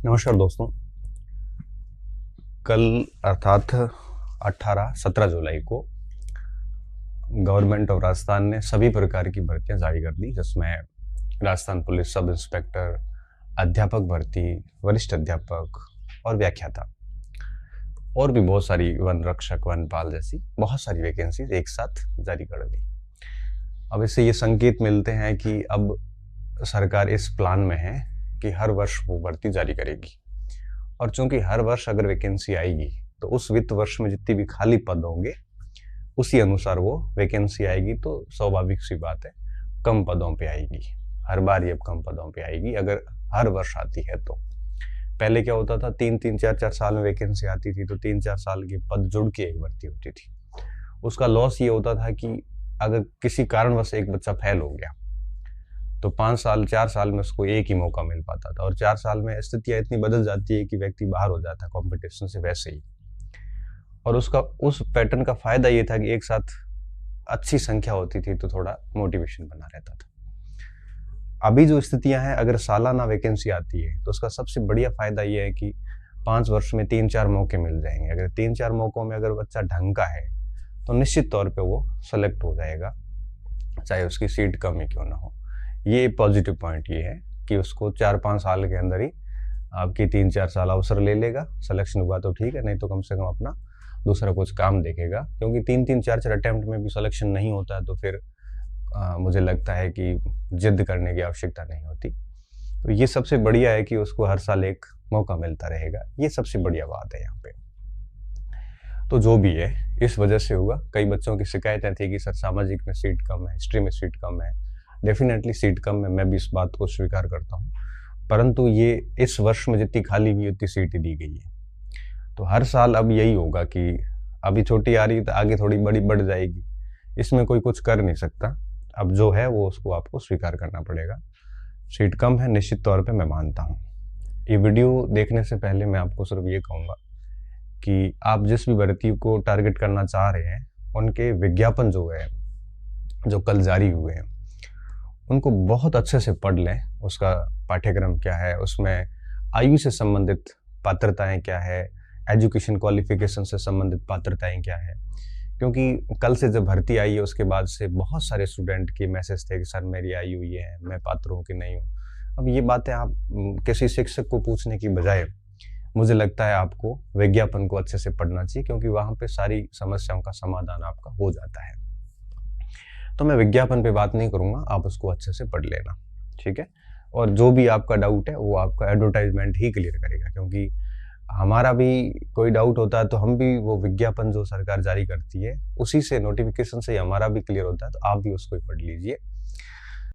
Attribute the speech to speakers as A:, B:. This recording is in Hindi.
A: नमस्कार दोस्तों। कल अर्थात 17 जुलाई को गवर्नमेंट ऑफ राजस्थान ने सभी प्रकार की भर्तियां जारी कर दी, जिसमें राजस्थान पुलिस सब इंस्पेक्टर, अध्यापक भर्ती, वरिष्ठ अध्यापक और व्याख्याता और भी बहुत सारी वन रक्षक, वनपाल जैसी बहुत सारी वैकेंसीज एक साथ जारी कर दी। अब इससे ये संकेत मिलते हैं कि अब सरकार इस प्लान में है कि हर वर्ष वो भर्ती जारी करेगी, और चूंकि हर वर्ष अगर वैकेंसी आएगी तो उस वित्त वर्ष में जितनी भी खाली पद होंगे उसी अनुसार वो वैकेंसी आएगी। तो स्वाभाविक सी बात है, कम पदों पे आएगी, हर बार ये अब कम पदों पे आएगी अगर हर वर्ष आती है। तो पहले क्या होता था, 3-3, 4-4 साल में वैकेंसी आती थी, तो 3-4 साल के पद जुड़ के एक भर्ती होती थी। उसका लॉस ये होता था कि अगर किसी कारणवश एक बच्चा फेल हो गया तो 4 साल में उसको एक ही मौका मिल पाता था, और 4 साल में स्थितियां इतनी बदल जाती है कि व्यक्ति बाहर हो जाता है कंपटीशन से वैसे ही। और उसका उस पैटर्न का फायदा ये था कि एक साथ अच्छी संख्या होती थी तो थोड़ा मोटिवेशन बना रहता था। अभी जो स्थितियां हैं, अगर सालाना वैकेंसी आती है तो उसका सबसे बढ़िया फायदा ये है कि 5 वर्ष में 3-4 मौके मिल जाएंगे। अगर 3-4 मौकों में अगर बच्चा ढंग का है तो निश्चित तौर पे वो सेलेक्ट हो जाएगा, चाहे उसकी सीट कम ही क्यों ना हो। ये पॉजिटिव पॉइंट ये है कि उसको 4-5 साल के अंदर ही आपकी 3-4 साल अवसर ले लेगा। सिलेक्शन हुआ तो ठीक है, नहीं तो कम से कम अपना दूसरा कुछ काम देखेगा, क्योंकि 3-3, 4-4 अटेम्प्ट में भी सिलेक्शन नहीं होता है तो फिर मुझे लगता है कि जिद करने की आवश्यकता नहीं होती। तो ये सबसे बढ़िया है कि उसको हर साल एक मौका मिलता रहेगा, ये सबसे बढ़िया बात है यहाँ पे। तो जो भी है, इस वजह से हुआ। कई बच्चों की शिकायतें थी कि सर सामाजिक में सीट कम है, हिस्ट्री में सीट कम है। डेफिनेटली सीट कम है, मैं भी इस बात को स्वीकार करता हूँ, परंतु ये इस वर्ष में जितनी खाली हुई उतनी सीट दी गई है। तो हर साल अब यही होगा कि अभी छोटी आ रही है तो आगे थोड़ी बड़ी बढ़ जाएगी, इसमें कोई कुछ कर नहीं सकता। अब जो है वो उसको आपको स्वीकार करना पड़ेगा। सीट कम है, निश्चित तौर पे मैं मानता हूँ। ये वीडियो देखने से पहले मैं आपको सिर्फ ये कहूँगा कि आप जिस भी भर्ती को टारगेट करना चाह रहे हैं उनके विज्ञापन जो है, जो कल जारी हुए हैं, उनको बहुत अच्छे से पढ़ लें। उसका पाठ्यक्रम क्या है, उसमें आयु से संबंधित पात्रताएं क्या है, एजुकेशन क्वालिफिकेशन से संबंधित पात्रताएं क्या है। क्योंकि कल से जब भर्ती आई है उसके बाद से बहुत सारे स्टूडेंट के मैसेज थे कि सर मेरी आयु ये है, मैं पात्र हूँ कि नहीं हूँ। अब ये बातें आप किसी शिक्षक को पूछने की बजाय मुझे लगता है आपको विज्ञापन को अच्छे से पढ़ना चाहिए, क्योंकि वहाँ पे सारी समस्याओं का समाधान आपका हो जाता है। तो मैं विज्ञापन पे बात नहीं करूंगा, आप उसको अच्छे से पढ़ लेना, ठीक है। और जो भी आपका डाउट है वो आपका एडवर्टाइजमेंट ही क्लियर करेगा, क्योंकि हमारा भी कोई डाउट होता है तो हम भी वो विज्ञापन जो सरकार जारी करती है उसी से, नोटिफिकेशन से ही हमारा भी क्लियर होता है, तो आप भी उसको ही पढ़ लीजिए।